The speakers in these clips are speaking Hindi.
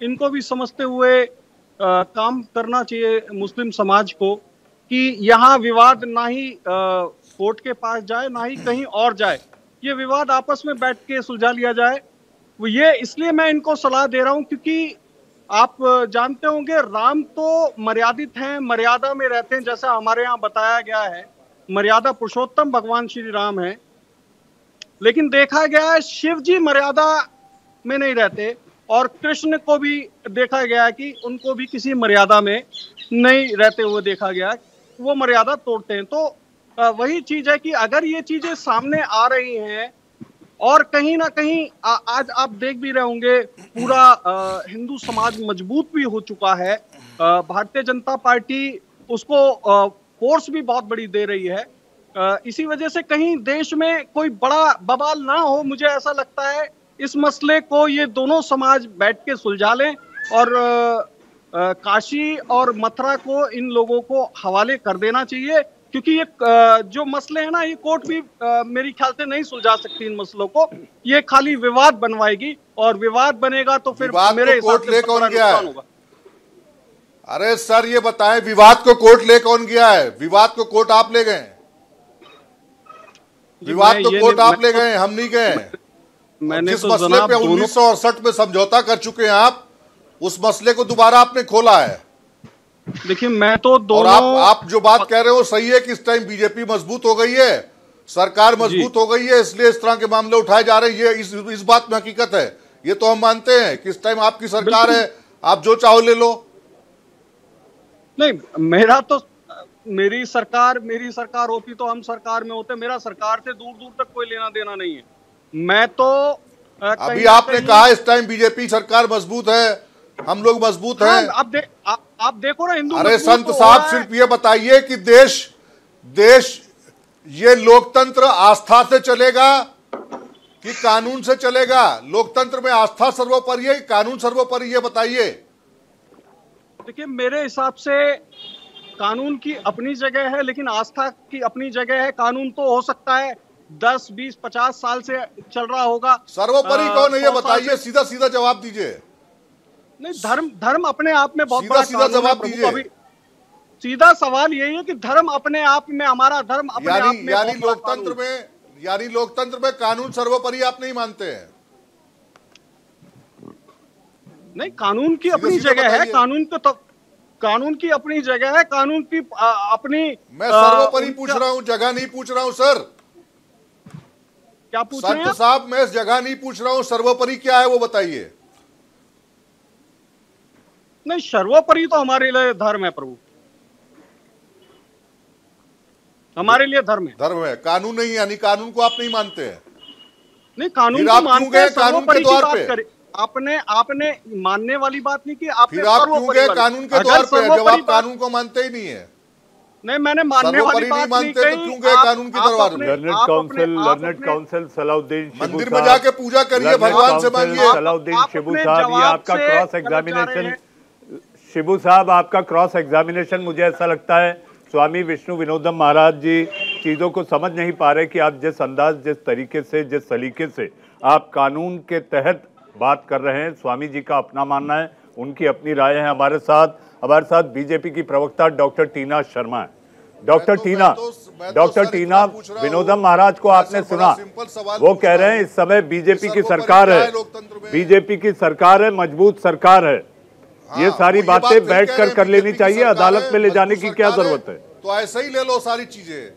इनको भी समझते हुए काम करना चाहिए मुस्लिम समाज को कि यहाँ विवाद ना ही कोर्ट के पास जाए ना ही कहीं और जाए, ये विवाद आपस में बैठ के सुलझा लिया जाए। वो ये इसलिए मैं इनको सलाह दे रहा हूं क्योंकि आप जानते होंगे राम तो मर्यादित हैं, मर्यादा में रहते हैं, जैसा हमारे यहाँ बताया गया है। मर्यादा पुरुषोत्तम भगवान श्री राम है, लेकिन देखा गया है शिव जी मर्यादा में नहीं रहते, और कृष्ण को भी देखा गया है कि उनको भी किसी मर्यादा में नहीं रहते हुए देखा गया, वो मर्यादा तोड़ते हैं। तो वही चीज है कि अगर ये चीजें सामने आ रही हैं और कहीं ना कहीं आज आप देख भी रहे होंगे पूरा हिंदू समाज मजबूत भी हो चुका है। भारतीय जनता पार्टी उसको फोर्स भी बहुत बड़ी दे रही है। इसी वजह से कहीं देश में कोई बड़ा बवाल ना हो, मुझे ऐसा लगता है इस मसले को ये दोनों समाज बैठ के सुलझा लें और काशी और मथुरा को इन लोगों को हवाले कर देना चाहिए, क्योंकि ये जो मसले हैं ना, ये कोर्ट भी मेरी ख्याल से नहीं सुलझा सकती इन मसलों को, ये खाली विवाद बनवाएगी, और विवाद बनेगा तो फिर मेरे हिसाब से कौन गया है? होगा। अरे सर ये बताएं, विवाद को कोर्ट ले कौन गया है? विवाद को कोर्ट आप ले गए? विवाद तो कोर्ट आप ले गए, हम नहीं गए। मैंने जिस मसले पे 1968 में समझौता कर चुके हैं आप, उस मसले को दोबारा आपने खोला है। देखिए मैं तो दोनों, और आप जो बात कह रहे हो सही है कि इस टाइम बीजेपी मजबूत हो गई है, सरकार मजबूत हो गई है, इसलिए इस तरह के मामले उठाए जा रहे हैं। ये इस बात में हकीकत है, ये तो हम मानते हैं कि इस टाइम आपकी सरकार है, आप जो चाहो ले लो। नहीं, मेरी सरकार होती तो हम सरकार में होते, मेरा सरकार से दूर दूर तक कोई लेना देना नहीं है। मैं तो अभी आपने कहा इस टाइम बीजेपी सरकार मजबूत है, हम लोग मजबूत हैं। आप देखो ना, हिंदू। अरे संत साहब सिर्फ ये बताइए कि देश ये लोकतंत्र आस्था से चलेगा कि कानून से चलेगा? लोकतंत्र में आस्था सर्वोपरि है, कानून सर्वोपरि, ये बताइए। देखिए मेरे हिसाब से कानून की अपनी जगह है, लेकिन आस्था की अपनी जगह है। कानून तो हो सकता है 10, 20, 50 साल से चल रहा होगा, सर्वोपरि कौन है ये बताइए, सीधा सीधा जवाब दीजिए। नहीं, धर्म अपने आप में बहुत बड़ा सीधा जवाब दीजिए। सीधा सवाल यही है कि धर्म अपने आप में, हमारा धर्म अपने आप में, यानी लोकतंत्र में कानून सर्वोपरि आप नहीं मानते हैं? नहीं, कानून की अपनी जगह है, कानून की अपनी जगह है, कानून की अपनी। मैं सर्वोपरि पूछ रहा हूं, जगह नहीं पूछ रहा हूं सर। क्या पूछ रहे हैं संत साहब? मैं जगह नहीं पूछ रहा हूं, सर्वोपरि क्या है वो बताइए। नहीं, सर्वोपरि तो हमारे लिए धर्म है प्रभु, हमारे लिए धर्म है, कानून नहीं, यानी कानून को आप नहीं मानते हैं? नहीं, कानून को मानते हैं, सर्वोपरि की बात करें। आपने मानने वाली बात नहीं की, फिर आप क्यों गए कानून के द्वार पे जब आप कानून को मानते ही नहीं है? नहीं, मैंने मानने वाली बात नहीं कही। तो क्यों गए कानून के दरबार में? लर्नेड काउंसिल सलाउद्दीन मंदिर में जाके पूजा करिए, भगवान से मांगिए। सलाउद्दीन शिबू साहब, ये आपका क्रॉस एग्जामिनेशन, शिबू साहब आपका क्रॉस एग्जामिनेशन, मुझे ऐसा लगता है स्वामी विष्णु विनोदम महाराज जी चीज़ों को समझ नहीं पा रहे कि आप जिस अंदाज, जिस तरीके से, जिस सलीके से आप कानून के तहत बात कर रहे हैं। स्वामी जी का अपना मानना है, उनकी अपनी राय है। हमारे साथ बीजेपी की प्रवक्ता डॉक्टर टीना शर्मा है। डॉक्टर टीना विनोदम महाराज को आपने सुना, वो कह रहे हैं इस समय बीजेपी की सरकार है, बीजेपी की सरकार है, मजबूत सरकार है। ये सारी बातें बैठकर कर लेनी चाहिए, अदालत में ले जाने की क्या जरूरत है? तो ऐसे ही ले लो सारी चीजें।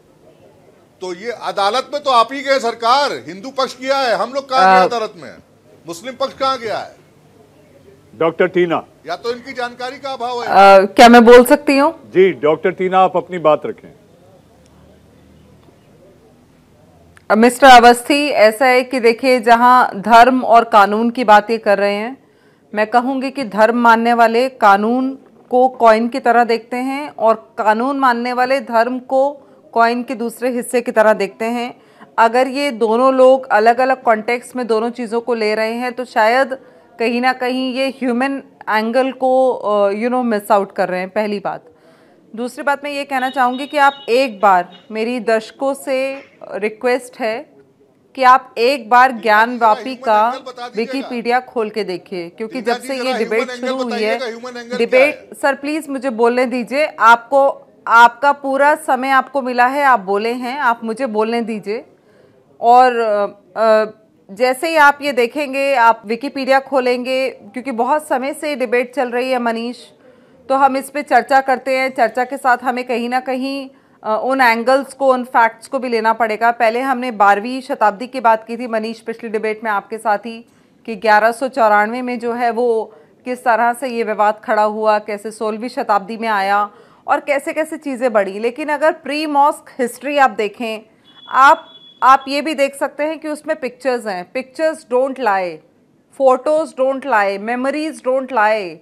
तो ये अदालत में तो आप ही गए, सरकार हिंदू पक्ष किया है, हम लोग कहाँ गए अदालत में? मुस्लिम पक्ष कहाँ गया है? डॉक्टर टीना, या तो इनकी जानकारी का अभाव है। क्या मैं बोल सकती हूँ? जी डॉक्टर टीना, आप अपनी बात रखें। मिस्टर अवस्थी, ऐसा है कि देखिए, जहां धर्म और कानून की बातें कर रहे हैं, मैं कहूंगी कि धर्म मानने वाले कानून को कॉइन की तरह देखते हैं और कानून मानने वाले धर्म को कॉइन के दूसरे हिस्से की तरह देखते हैं। अगर ये दोनों लोग अलग अलग कॉन्टेक्स्ट में दोनों चीज़ों को ले रहे हैं तो शायद कहीं ना कहीं ये ह्यूमन एंगल को मिस आउट कर रहे हैं, पहली बात। दूसरी बात मैं ये कहना चाहूँगी कि आप एक बार, मेरी दर्शकों से रिक्वेस्ट है कि आप एक बार ज्ञानवापी का विकिपीडिया खोल के देखिए, क्योंकि जब से ये डिबेट शुरू हुई है, डिबेट सर प्लीज मुझे बोलने दीजिए, आपको आपका पूरा समय आपको मिला है, आप बोले हैं, आप मुझे बोलने दीजिए। और जैसे ही आप ये देखेंगे, आप विकिपीडिया खोलेंगे, क्योंकि बहुत समय से डिबेट चल रही है मनीष, तो हम इस पे चर्चा करते हैं, चर्चा के साथ हमें कहीं ना कहीं उन एंगल्स को, उन फैक्ट्स को भी लेना पड़ेगा। पहले हमने 12वीं शताब्दी की बात की थी मनीष पिछली डिबेट में आपके साथ ही, कि 1194 में जो है वो किस तरह से ये विवाद खड़ा हुआ, कैसे 16वीं शताब्दी में आया और कैसे कैसे चीज़ें बढ़ी। लेकिन अगर प्री मॉस्क हिस्ट्री आप देखें, आप ये भी देख सकते हैं कि उसमें पिक्चर्स हैं, pictures don't lie, photos don't lie, memories don't lie.